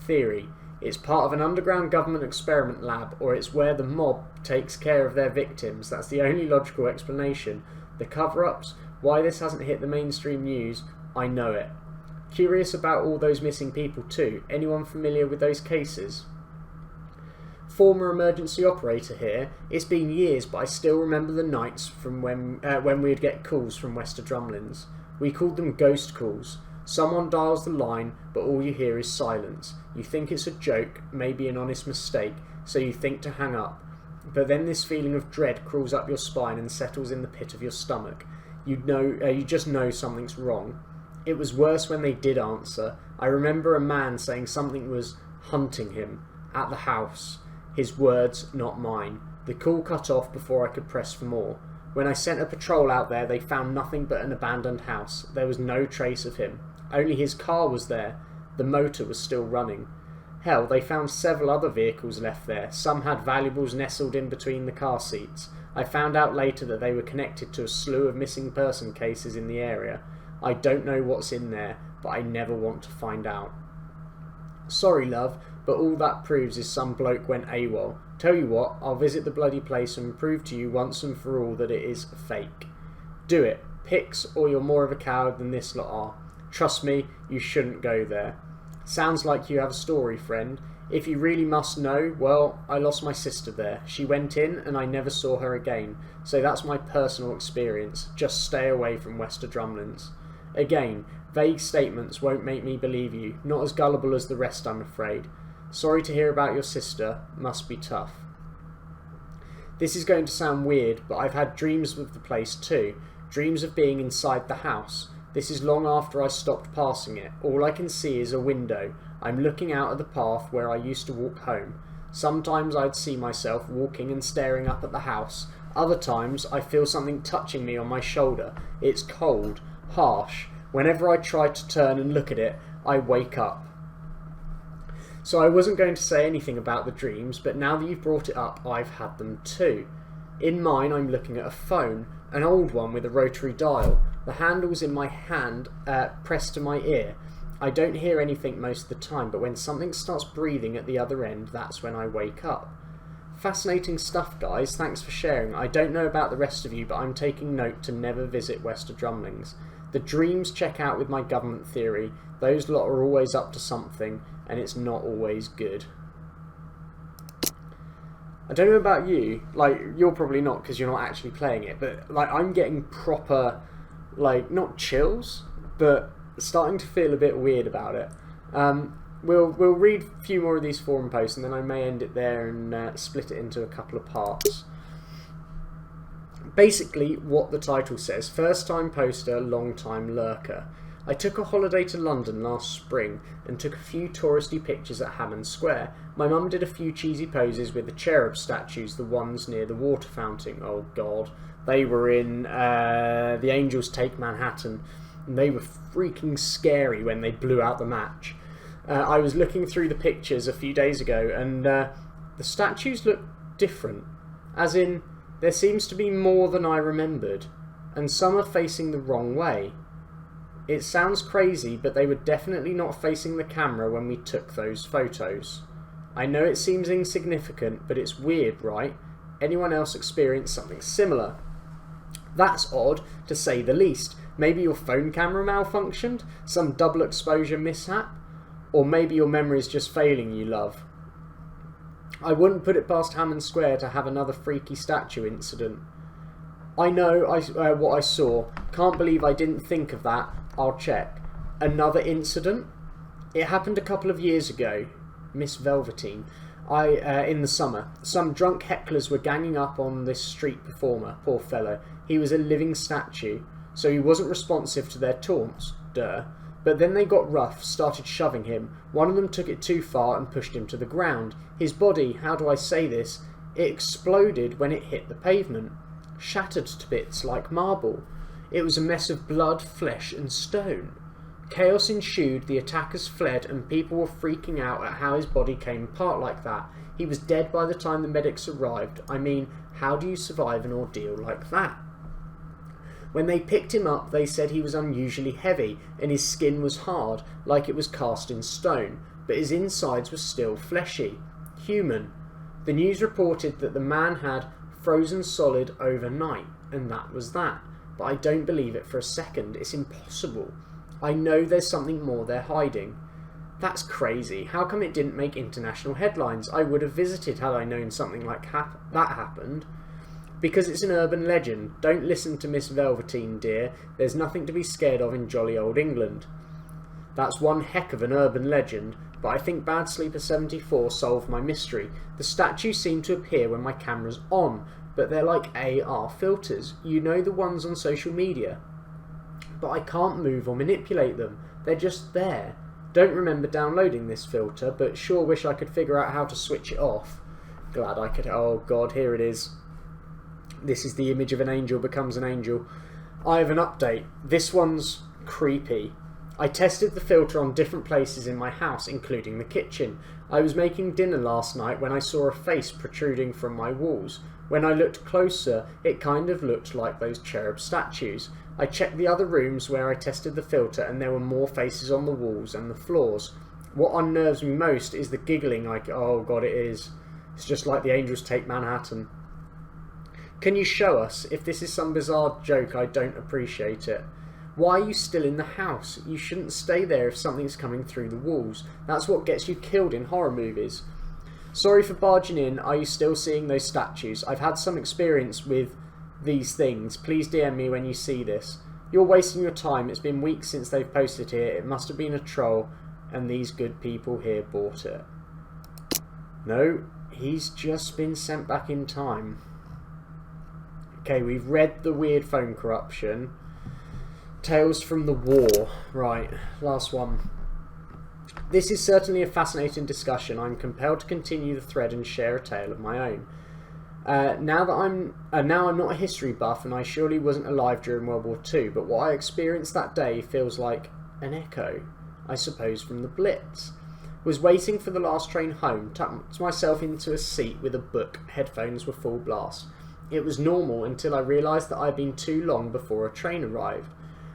Theory. It's part of an underground government experiment lab, or it's where the mob takes care of their victims. That's the only logical explanation. The cover-ups, why this hasn't hit the mainstream news, I know it. Curious about all those missing people too. Anyone familiar with those cases? Former emergency operator here. It's been years, but I still remember the nights from when we'd get calls from Wester Drumlins. We called them ghost calls. Someone dials the line, but all you hear is silence. You think it's a joke, maybe an honest mistake, so you think to hang up. But then this feeling of dread crawls up your spine and settles in the pit of your stomach. You just know something's wrong. It was worse when they did answer. I remember a man saying something was hunting him at the house. His words, not mine. The call cut off before I could press for more. When I sent a patrol out there, they found nothing but an abandoned house. There was no trace of him. Only his car was there. The motor was still running. Hell, they found several other vehicles left there. Some had valuables nestled in between the car seats. I found out later that they were connected to a slew of missing person cases in the area. I don't know what's in there, but I never want to find out. Sorry, love, but all that proves is some bloke went AWOL. Tell you what, I'll visit the bloody place and prove to you once and for all that it is fake. Do it. Pics, or you're more of a coward than this lot are. Trust me, you shouldn't go there. Sounds like you have a story, friend. If you really must know, well, I lost my sister there. She went in and I never saw her again. So that's my personal experience. Just stay away from Wester Drumlins. Again, vague statements won't make me believe you. Not as gullible as the rest, I'm afraid. Sorry to hear about your sister. Must be tough. This is going to sound weird, but I've had dreams of the place too. Dreams of being inside the house. This is long after I stopped passing it. All I can see is a window. I'm looking out at the path where I used to walk home. Sometimes I'd see myself walking and staring up at the house. Other times I feel something touching me on my shoulder. It's cold, harsh. Whenever I try to turn and look at it, I wake up. So I wasn't going to say anything about the dreams, but now that you've brought it up, I've had them too. In mine, I'm looking at a phone, an old one with a rotary dial. The handle's in my hand, pressed to my ear. I don't hear anything most of the time, but when something starts breathing at the other end, that's when I wake up. Fascinating stuff, guys. Thanks for sharing. I don't know about the rest of you, but I'm taking note to never visit Wester Drumlings. The dreams check out with my government theory. Those lot are always up to something, and it's not always good. I don't know about you, like, you're probably not because you're not actually playing it, but like I'm getting proper, like, not chills, but starting to feel a bit weird about it. We'll read a few more of these forum posts and then I may end it there and split it into a couple of parts. Basically, what the title says: first time poster, long time lurker. I took a holiday to London last spring and took a few touristy pictures at Hammond Square. My mum did a few cheesy poses with the cherub statues, the ones near the water fountain. Oh god, they were in The Angels Take Manhattan, and they were freaking scary when they blew out the match. I was looking through the pictures a few days ago and the statues look different, as in there seems to be more than I remembered, and some are facing the wrong way. It sounds crazy, but they were definitely not facing the camera when we took those photos. I know it seems insignificant, but it's weird, right? Anyone else experience something similar? That's odd, to say the least. Maybe your phone camera malfunctioned? Some double exposure mishap? Or maybe your memory's just failing you, love. I wouldn't put it past Hammond Square to have another freaky statue incident. I know what I saw. Can't believe I didn't think of that. I'll check. Another incident? It happened a couple of years ago. Miss Velveteen. In the summer. Some drunk hecklers were ganging up on this street performer. Poor fellow. He was a living statue, so he wasn't responsive to their taunts. Duh. But then they got rough, started shoving him. One of them took it too far and pushed him to the ground. His body, how do I say this? It exploded when it hit the pavement. Shattered to bits like marble. It was a mess of blood, flesh and stone. Chaos ensued, the attackers fled and people were freaking out at how his body came apart like that. He was dead by the time the medics arrived. I mean, how do you survive an ordeal like that? When they picked him up, they said he was unusually heavy and his skin was hard, like it was cast in stone, but his insides were still fleshy. Human. The news reported that the man had frozen solid overnight, and that was that. But I don't believe it for a second. It's impossible. I know there's something more they're hiding. That's crazy. How come it didn't make international headlines? I would have visited had I known something like that happened. Because it's an urban legend. Don't listen to Miss Velveteen, dear. There's nothing to be scared of in jolly old England. That's one heck of an urban legend, but I think Bad Sleeper 74 solved my mystery. The statues seem to appear when my camera's on, but they're like AR filters. You know, the ones on social media. But I can't move or manipulate them. They're just there. Don't remember downloading this filter, but sure wish I could figure out how to switch it off. Glad I could. Oh god, here it is. This is the image of an angel becomes an angel. I have an update. This one's creepy. I tested the filter on different places in my house, including the kitchen. I was making dinner last night when I saw a face protruding from my walls. When I looked closer, it kind of looked like those cherub statues. I checked the other rooms where I tested the filter, and there were more faces on the walls and the floors. What unnerves me most is the giggling. Oh god, it is. It's just like the angels take Manhattan. Can you show us? If this is some bizarre joke, I don't appreciate it. Why are you still in the house? You shouldn't stay there if something's coming through the walls. That's what gets you killed in horror movies. Sorry for barging in. Are you still seeing those statues? I've had some experience with these things. Please DM me when you see this. You're wasting your time. It's been weeks since they've posted here. It must have been a troll, and these good people here bought it. No, he's just been sent back in time. Okay, we've read the weird phone corruption. Tales from the War. Right, last one. This is certainly a fascinating discussion. I'm compelled to continue the thread and share a tale of my own. Now I'm not a history buff, and I surely wasn't alive during World War II, but what I experienced that day feels like an echo, I suppose, from the Blitz. Was waiting for the last train home, tucked myself into a seat with a book. Headphones were full blast. It was normal until I realised that I'd been too long before a train arrived.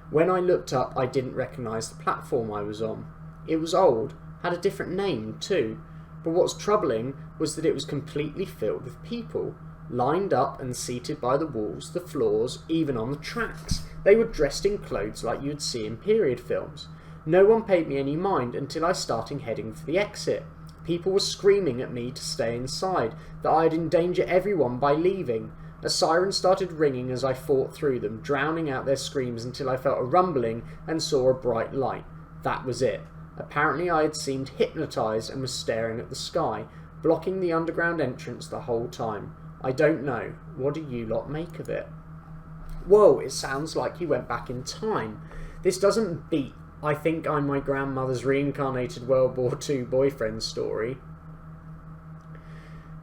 When I looked up, I didn't recognise the platform I was on. It was old, had a different name too, but what's troubling was that it was completely filled with people, lined up and seated by the walls, the floors, even on the tracks. They were dressed in clothes like you'd see in period films. No one paid me any mind until I started heading for the exit. People were screaming at me to stay inside, that I'd endanger everyone by leaving. A siren started ringing as I fought through them, drowning out their screams until I felt a rumbling and saw a bright light. That was it. Apparently I had seemed hypnotised and was staring at the sky, blocking the underground entrance the whole time. I don't know. What do you lot make of it? Whoa, it sounds like he went back in time. This doesn't beat I think I'm my grandmother's reincarnated World War II boyfriend story.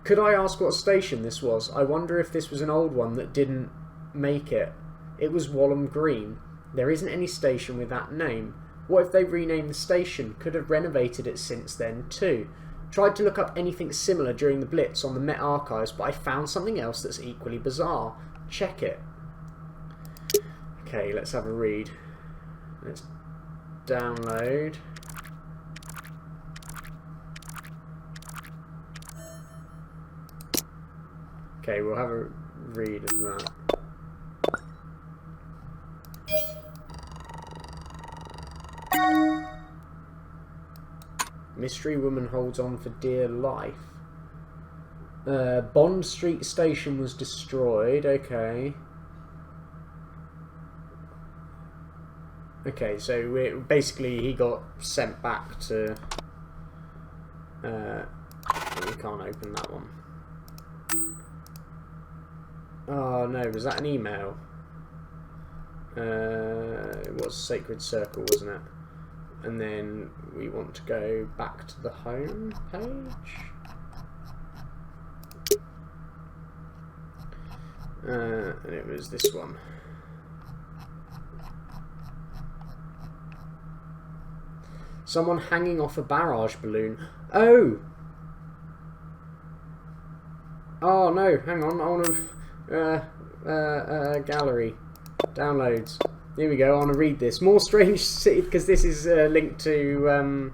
Could I ask what station this was? I wonder if this was an old one that didn't make it. It was Walham Green. There isn't any station with that name. What if they renamed the station? Could have renovated it since then too. Tried to look up anything similar during the Blitz on the Met Archives, but I found something else that's equally bizarre. Check it. Okay, let's have a read. Let's download. Okay, we'll have a read of that. Mystery woman holds on for dear life. Bond Street station was destroyed. Okay. Okay, so basically he got sent back to... we can't open that one. Oh no, was that an email? It was Sacred Circle, wasn't it? And then we want to go back to the home page. And it was this one. Someone hanging off a barrage balloon. Oh! Oh no, hang on, I want to... gallery. Downloads. Here we go, I want to read this. More strange city, because this is linked to...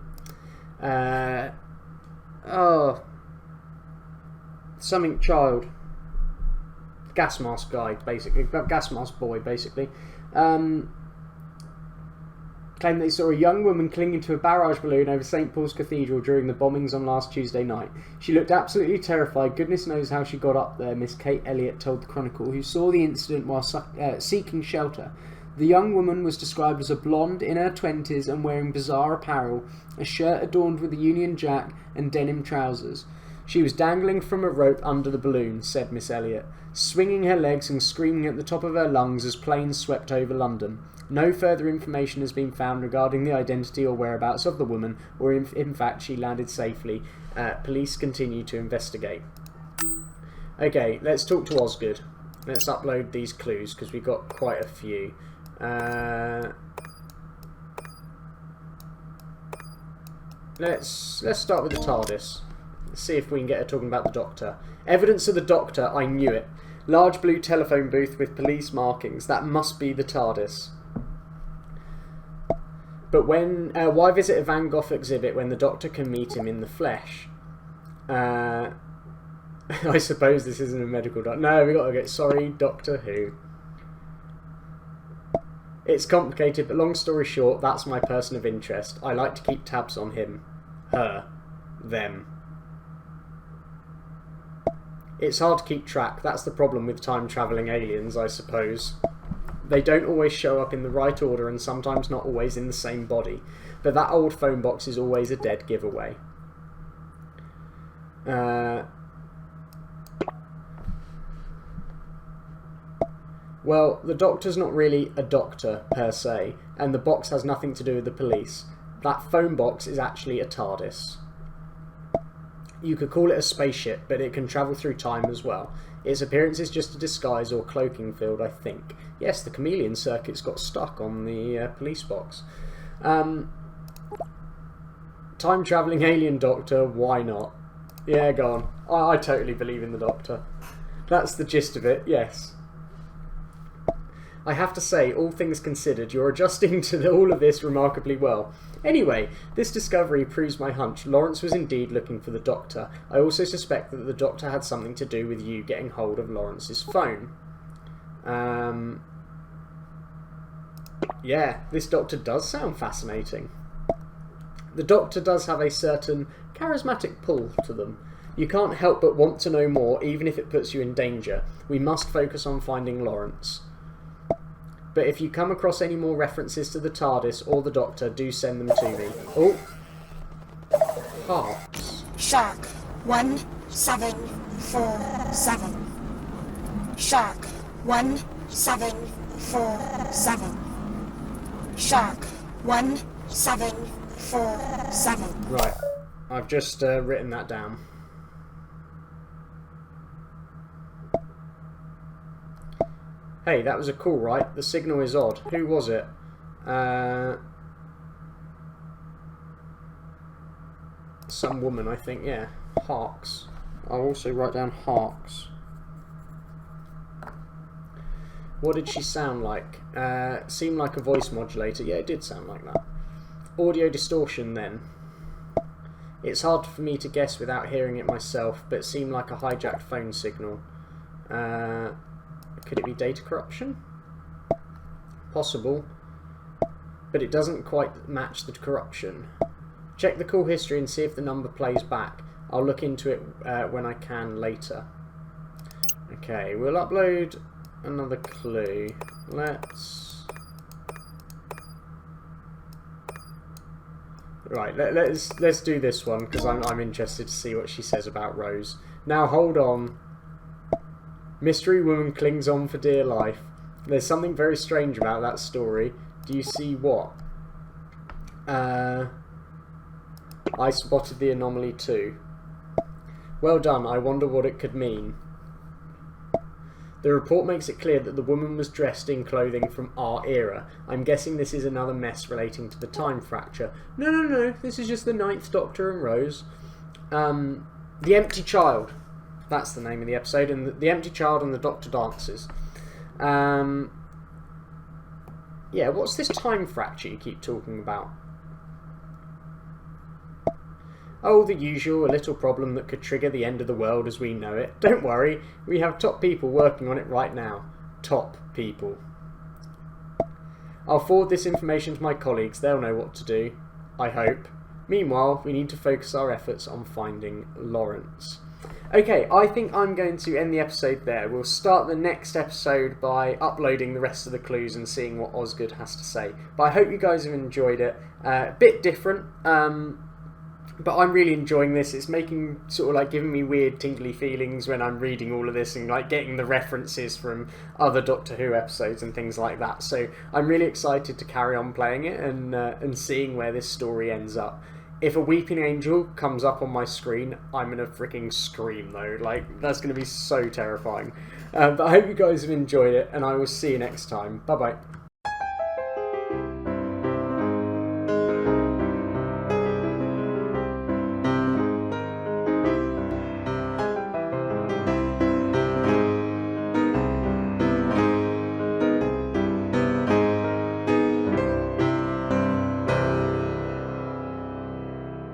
something child. Gas mask guy, basically. Gas mask boy, basically. Claimed they saw a young woman clinging to a barrage balloon over St. Paul's Cathedral during the bombings on last Tuesday night. She looked absolutely terrified. Goodness knows how she got up there, Miss Kate Elliott told the Chronicle, who saw the incident while seeking shelter. The young woman was described as a blonde in her 20s and wearing bizarre apparel, a shirt adorned with a Union Jack and denim trousers. She was dangling from a rope under the balloon, said Miss Elliot, swinging her legs and screaming at the top of her lungs as planes swept over London. No further information has been found regarding the identity or whereabouts of the woman, or if in fact she landed safely. Police continue to investigate. Okay, let's talk to Osgood. Let's upload these clues because we've got quite a few. Let's start with the TARDIS. Let's see if we can get her talking about the Doctor. Evidence of the Doctor, I knew it. Large blue telephone booth with police markings. That must be the TARDIS. But why visit a Van Gogh exhibit when the Doctor can meet him in the flesh? I suppose this isn't a medical doctor. No, we got to get sorry, Doctor Who. It's complicated, but long story short, that's my person of interest. I like to keep tabs on him, her, them. It's hard to keep track. That's the problem with time-travelling aliens, I suppose. They don't always show up in the right order and sometimes not always in the same body. But that old phone box is always a dead giveaway. Well, the Doctor's not really a doctor, per se, and the box has nothing to do with the police. That phone box is actually a TARDIS. You could call it a spaceship, but it can travel through time as well. Its appearance is just a disguise or cloaking field, I think. Yes, the chameleon circuits got stuck on the police box. Time-travelling alien Doctor, why not? Yeah, go on. I totally believe in the Doctor. That's the gist of it, yes. I have to say, all things considered, you're adjusting to all of this remarkably well. Anyway, this discovery proves my hunch. Lawrence was indeed looking for the Doctor. I also suspect that the Doctor had something to do with you getting hold of Lawrence's phone. Yeah, this Doctor does sound fascinating. The Doctor does have a certain charismatic pull to them. You can't help but want to know more, even if it puts you in danger. We must focus on finding Lawrence. But if you come across any more references to the TARDIS or the Doctor, do send them to me. Oh! Hearts. Shark 1747. Shark 1747. Shark 1747. Right. I've just written that down. Hey, that was a call, right? The signal is odd. Who was it? Some woman, I think, yeah. Harks. I'll also write down Harks. What did she sound like? Seemed like a voice modulator. Yeah, it did sound like that. Audio distortion, then. It's hard for me to guess without hearing it myself, but it seemed like a hijacked phone signal. Could it be data corruption? Possible. But it doesn't quite match the corruption. Check the call history and see if the number plays back. I'll look into it when I can later. Okay, we'll upload another clue. Let's do this one because I'm interested to see what she says about Rose. Now hold on. Mystery woman clings on for dear life. There's something very strange about that story. Do you see what? I spotted the anomaly too. Well done, I wonder what it could mean. The report makes it clear that the woman was dressed in clothing from our era. I'm guessing this is another mess relating to the time fracture. No, this is just the 9th Doctor and Rose. The Empty Child. That's the name of the episode, and the Empty Child and the Doctor dances. Yeah, what's this time fracture you keep talking about? Oh, the usual, a little problem that could trigger the end of the world as we know it. Don't worry, we have top people working on it right now. Top people. I'll forward this information to my colleagues, they'll know what to do. I hope. Meanwhile, we need to focus our efforts on finding Lawrence. Okay, I think I'm going to end the episode there. We'll start the next episode by uploading the rest of the clues and seeing what Osgood has to say. But I hope you guys have enjoyed it. A bit different, but I'm really enjoying this. It's making sort of like giving me weird tingly feelings when I'm reading all of this and like getting the references from other Doctor Who episodes and things like that. So I'm really excited to carry on playing it and seeing where this story ends up. If a weeping angel comes up on my screen, I'm gonna freaking scream though. Like, that's gonna be so terrifying. But I hope you guys have enjoyed it, and I will see you next time. Bye bye.